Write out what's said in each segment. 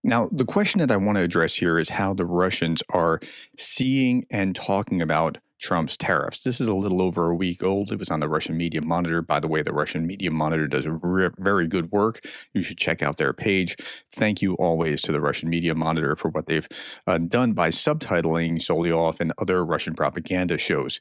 Now, the question that I want to address here is how the Russians are seeing and talking about Trump's tariffs. This is a little over a week old. It was on the Russian Media Monitor. By the way, the Russian Media Monitor does very good work. You should check out their page. Thank you always to the Russian Media Monitor for what they've done by subtitling Solyov and other Russian propaganda shows.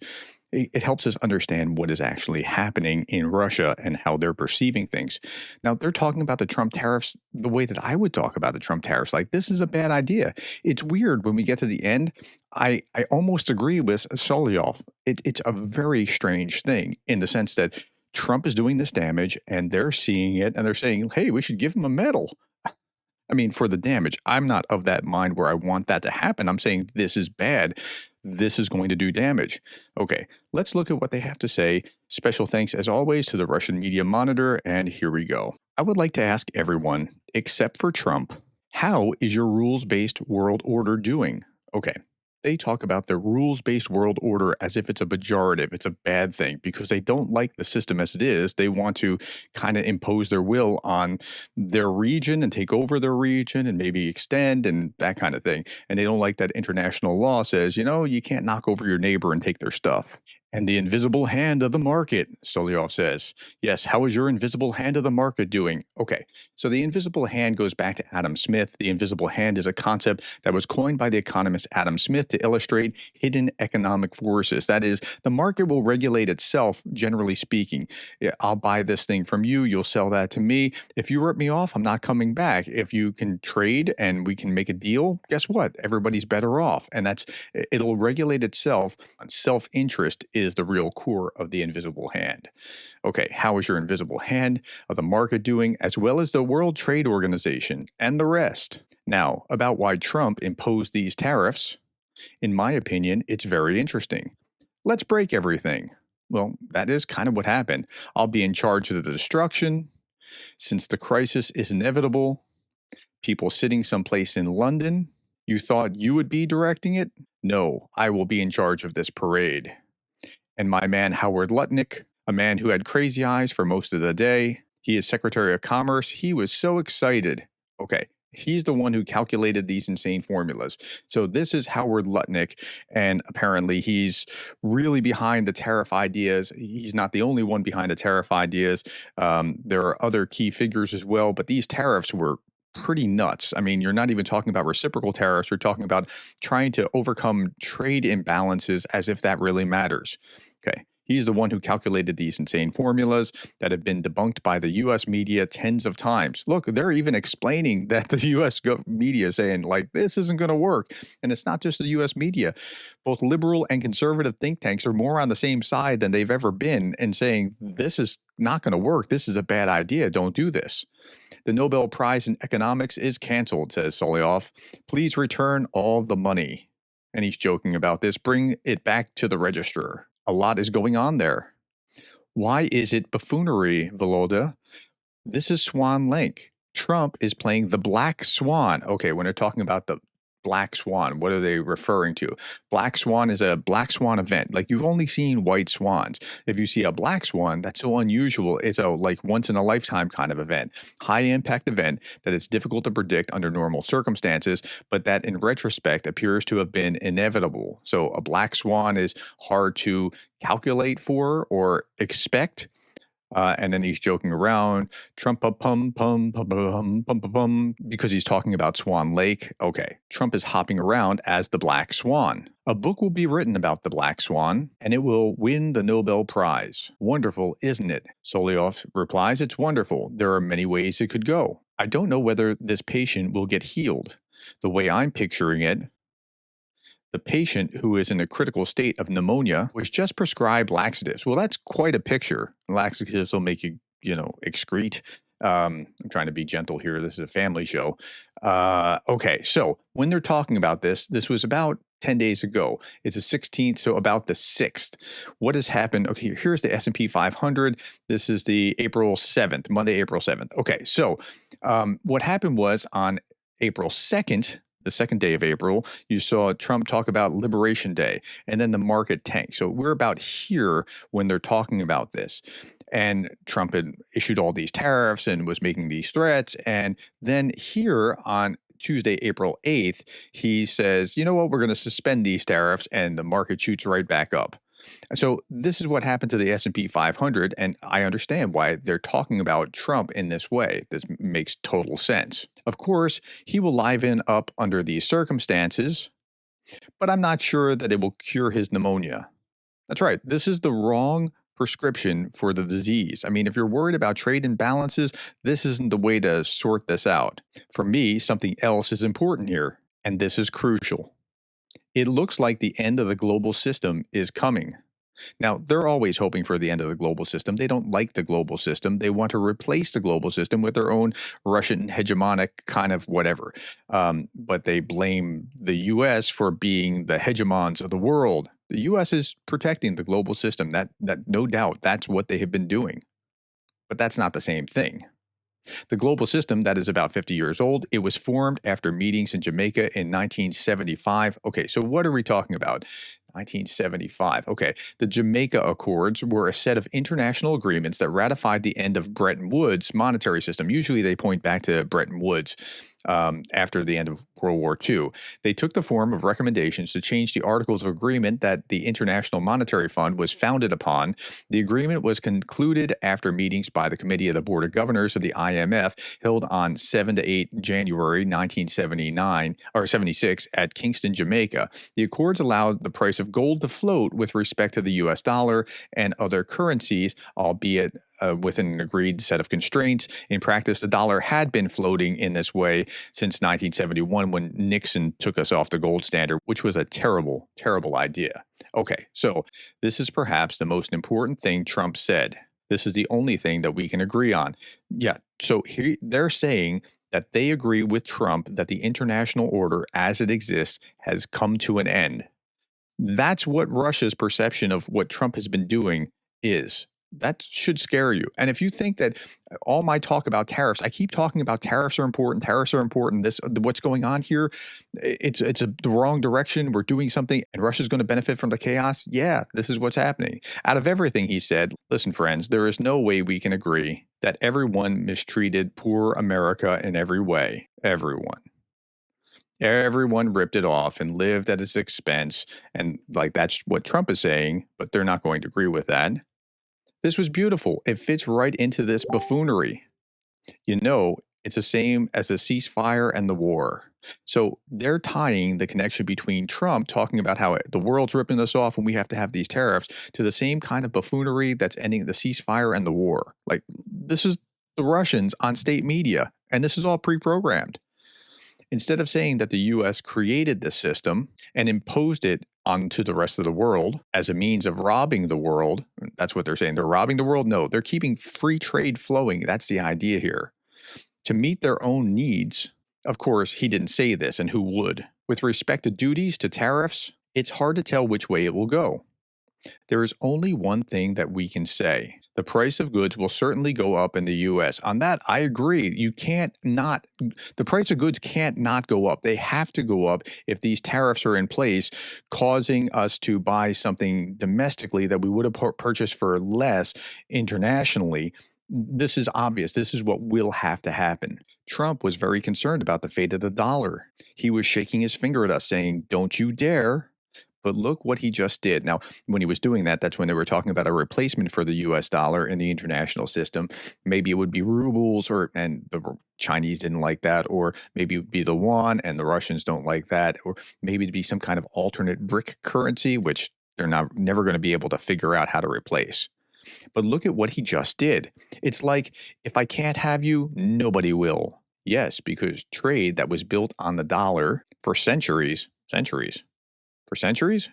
It helps us understand what is actually happening in Russia and how they're perceiving things. Now, they're talking about the Trump tariffs the way that I would talk about the Trump tariffs. Like, this is a bad idea. It's weird when we get to the end. I almost agree with Solyov. It's a very strange thing in the sense that Trump is doing this damage and they're seeing it and they're saying, hey, we should give him a medal. I mean, for the damage. I'm not of that mind where I want that to happen. I'm saying this is bad. This is going to do damage. Okay, let's look at what they have to say. Special thanks, as always, to the Russian Media Monitor, and here we go. I would like to ask everyone, except for Trump, how is your rules-based world order doing? Okay. They talk about the rules-based world order as if it's a pejorative, it's a bad thing, because they don't like the system as it is. They want to kind of impose their will on their region and take over their region and maybe extend and that kind of thing. And they don't like that international law says, you can't knock over your neighbor and take their stuff. And the invisible hand of the market, Solyov says. Yes, how is your invisible hand of the market doing? Okay, so the invisible hand goes back to Adam Smith. The invisible hand is a concept that was coined by the economist Adam Smith to illustrate hidden economic forces. That is, the market will regulate itself, generally speaking. I'll buy this thing from you, you'll sell that to me. If you rip me off, I'm not coming back. If you can trade and we can make a deal, guess what? Everybody's better off. And it'll regulate itself. Self-interest is the real core of the invisible hand. Okay, how is your invisible hand of the market doing, as well as the World Trade Organization and the rest? Now, about why Trump imposed these tariffs, in my opinion, it's very interesting. Let's break everything. Well, that is kind of what happened. I'll be in charge of the destruction. Since the crisis is inevitable, people sitting someplace in London, you thought you would be directing it? No, I will be in charge of this parade. And my man Howard Lutnick, a man who had crazy eyes for most of the day, he is Secretary of Commerce. He was so excited. Okay, he's the one who calculated these insane formulas. So this is Howard Lutnick, and apparently he's really behind the tariff ideas. He's not the only one behind the tariff ideas. There are other key figures as well, but these tariffs were pretty nuts. I mean, you're not even talking about reciprocal tariffs. You're talking about trying to overcome trade imbalances as if that really matters. Okay. He's the one who calculated these insane formulas that have been debunked by the U.S. media tens of times. Look, they're even explaining that the U.S. media is saying, like, this isn't going to work. And it's not just the U.S. media. Both liberal and conservative think tanks are more on the same side than they've ever been and saying, this is not going to work. This is a bad idea. Don't do this. The Nobel Prize in Economics is canceled, says Solyov. Please return all the money. And he's joking about this. Bring it back to the registrar. A lot is going on there. Why is it buffoonery, Volodya? This is Swan Lake. Trump is playing the Black Swan. Okay, when they're talking about the Black Swan, what are they referring to? Black Swan is a Black Swan event. Like, you've only seen white swans. If you see a Black Swan, that's so unusual. It's a like once in a lifetime kind of event. High impact event that is difficult to predict under normal circumstances, but that in retrospect appears to have been inevitable. So a Black Swan is hard to calculate for or expect. And then he's joking around, Trump because he's talking about Swan Lake. Okay, Trump is hopping around as the Black Swan. A book will be written about the Black Swan, and it will win the Nobel Prize. Wonderful, isn't it? Solyov replies, it's wonderful. There are many ways it could go. I don't know whether this patient will get healed. The way I'm picturing it, the patient, who is in a critical state of pneumonia, was just prescribed laxatives. Well, that's quite a picture. Laxatives will make you, excrete. I'm trying to be gentle here. This is a family show. Okay, so when they're talking about this was about 10 days ago. It's the 16th, so about the 6th. What has happened? Okay, here's the S&P 500. This is the April 7th, Monday, April 7th. Okay, so what happened was on April 2nd, the second day of April, you saw Trump talk about Liberation Day, and then the market tanked. So we're about here when they're talking about this. And Trump had issued all these tariffs and was making these threats. And then here on Tuesday, April 8th, he says, you know what, we're going to suspend these tariffs, and the market shoots right back up. So this is what happened to the S&P 500, and I understand why they're talking about Trump in this way. This makes total sense. Of course, he will liven up under these circumstances, but I'm not sure that it will cure his pneumonia. That's right. This is the wrong prescription for the disease. I mean, if you're worried about trade imbalances, this isn't the way to sort this out. For me, something else is important here, and this is crucial. It looks like the end of the global system is coming. Now, they're always hoping for the end of the global system. They don't like the global system. They want to replace the global system with their own Russian hegemonic kind of whatever. But they blame the U.S. for being the hegemons of the world. The U.S. is protecting the global system. That no doubt, that's what they have been doing. But that's not the same thing. The global system, that is about 50 years old, it was formed after meetings in Jamaica in 1975. Okay, so what are we talking about? 1975. Okay, the Jamaica Accords were a set of international agreements that ratified the end of Bretton Woods' monetary system. Usually they point back to Bretton Woods after the end of World War II. They took the form of recommendations to change the Articles of Agreement that the International Monetary Fund was founded upon. The agreement was concluded after meetings by the Committee of the Board of Governors of the IMF held on 7 to 8 January 1979 or 76 at Kingston, Jamaica. The accords allowed the price of gold to float with respect to the US dollar and other currencies, albeit within an agreed set of constraints. In practice, the dollar had been floating in this way since 1971 when Nixon took us off the gold standard, which was a terrible, terrible idea. Okay, so this is perhaps the most important thing Trump said. This is the only thing that we can agree on. Yeah, so here they're saying that they agree with Trump that the international order as it exists has come to an end. That's what Russia's perception of what Trump has been doing is. That should scare you. And if you think that all my talk about tariffs, I keep talking about tariffs are important. This what's going on here, the wrong direction. We're doing something, and Russia's going to benefit from the chaos. Yeah, this is what's happening. Out of everything he said, listen, friends, there is no way we can agree that everyone mistreated poor America in every way. Everyone ripped it off and lived at its expense. And like that's what Trump is saying, but they're not going to agree with that. This was beautiful. It fits right into this buffoonery. You know, it's the same as the ceasefire and the war. So they're tying the connection between Trump talking about how the world's ripping us off and we have to have these tariffs to the same kind of buffoonery that's ending the ceasefire and the war. Like, this is the Russians on state media, and this is all pre-programmed. Instead of saying that the U.S. created this system and imposed it onto the rest of the world as a means of robbing the world, that's what they're saying. They're robbing the world? No, they're keeping free trade flowing. That's the idea here. To meet their own needs. Of course, he didn't say this, and who would? With respect to duties, to tariffs, it's hard to tell which way it will go. There is only one thing that we can say. The price of goods will certainly go up in the U.S. On that, I agree. The price of goods can't not go up. They have to go up if these tariffs are in place, causing us to buy something domestically that we would have purchased for less internationally. This is obvious. This is what will have to happen. Trump was very concerned about the fate of the dollar. He was shaking his finger at us saying, don't you dare. But look what he just did. Now, when he was doing that, that's when they were talking about a replacement for the U.S. dollar in the international system. Maybe it would be rubles, and the Chinese didn't like that, or maybe it would be the yuan, and the Russians don't like that, or maybe it'd be some kind of alternate BRIC currency, which they're never going to be able to figure out how to replace. But look at what he just did. It's like, if I can't have you, nobody will. Yes, because trade that was built on the dollar for centuries. For centuries?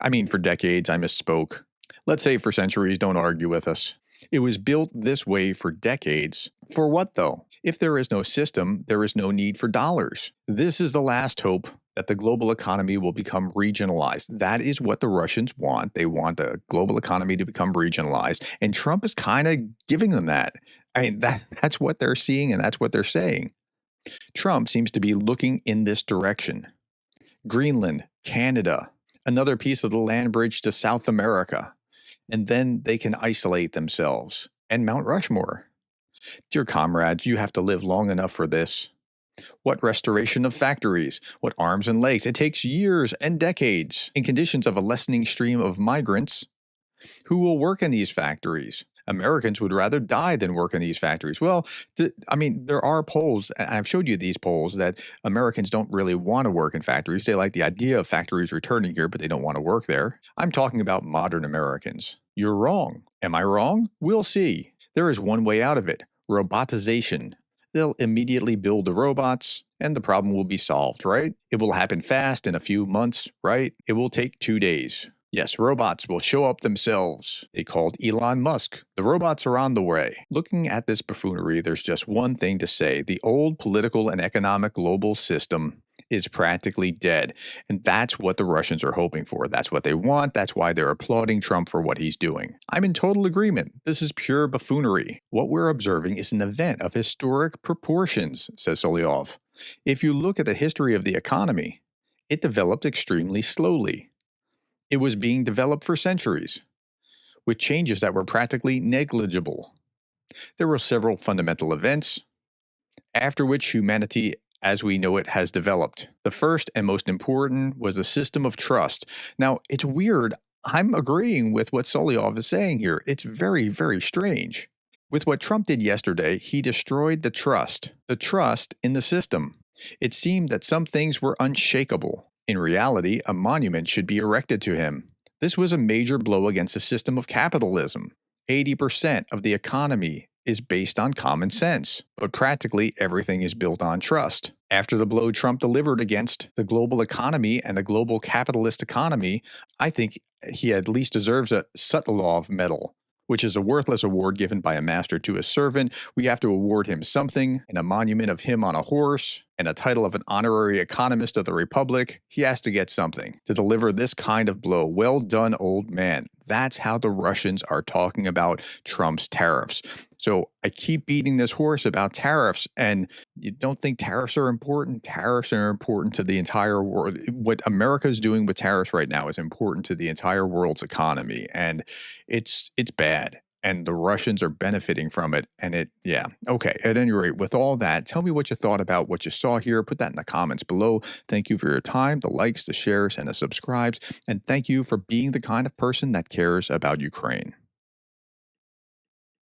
I mean, for decades, I misspoke. Let's say for centuries, don't argue with us. It was built this way for decades. For what, though? If there is no system, there is no need for dollars. This is the last hope that the global economy will become regionalized. That is what the Russians want. They want the global economy to become regionalized. And Trump is kind of giving them that. I mean, that's what they're seeing, and that's what they're saying. Trump seems to be looking in this direction. Greenland, Canada, another piece of the land bridge to South America, and then they can isolate themselves. And Mount Rushmore. Dear comrades, you have to live long enough for this. What restoration of factories? What arms and legs? It takes years and decades. In conditions of a lessening stream of migrants, who will work in these factories? Americans would rather die than work in these factories. Well, there are polls, and I've showed you these polls, that Americans don't really want to work in factories. They like the idea of factories returning here, but they don't want to work there. I'm talking about modern Americans. You're wrong. Am I wrong? We'll see. There is one way out of it: robotization. They'll immediately build the robots, and the problem will be solved, right? It will happen fast in a few months, right? It will take 2 days. Yes, robots will show up themselves. They called Elon Musk. The robots are on the way. Looking at this buffoonery, there's just one thing to say: the old political and economic global system is practically dead. And that's what the Russians are hoping for. That's what they want. That's why they're applauding Trump for what he's doing. I'm in total agreement. This is pure buffoonery. What we're observing is an event of historic proportions, says Solyov. If you look at the history of the economy, it developed extremely slowly. It was being developed for centuries, with changes that were practically negligible. There were several fundamental events, after which humanity as we know it has developed. The first and most important was the system of trust. Now, it's weird. I'm agreeing with what Solyov is saying here. It's very, very strange. With what Trump did yesterday, he destroyed the trust in the system. It seemed that some things were unshakable. In reality, a monument should be erected to him. This was a major blow against the system of capitalism. 80% of the economy is based on common sense, but practically everything is built on trust. After the blow Trump delivered against the global economy and the global capitalist economy, I think he at least deserves a Sutlov Medal, which is a worthless award given by a master to a servant. We have to award him something, and a monument of him on a horse, and a title of an honorary economist of the Republic. He has to get something to deliver this kind of blow. Well done, old man. That's how the Russians are talking about Trump's tariffs. So I keep beating this horse about tariffs, and you don't think tariffs are important? Tariffs are important to the entire world. What America is doing with tariffs right now is important to the entire world's economy, and it's bad. And the Russians are benefiting from it. And okay. At any rate, with all that, tell me what you thought about what you saw here. Put that in the comments below. Thank you for your time, the likes, the shares, and the subscribes. And thank you for being the kind of person that cares about Ukraine.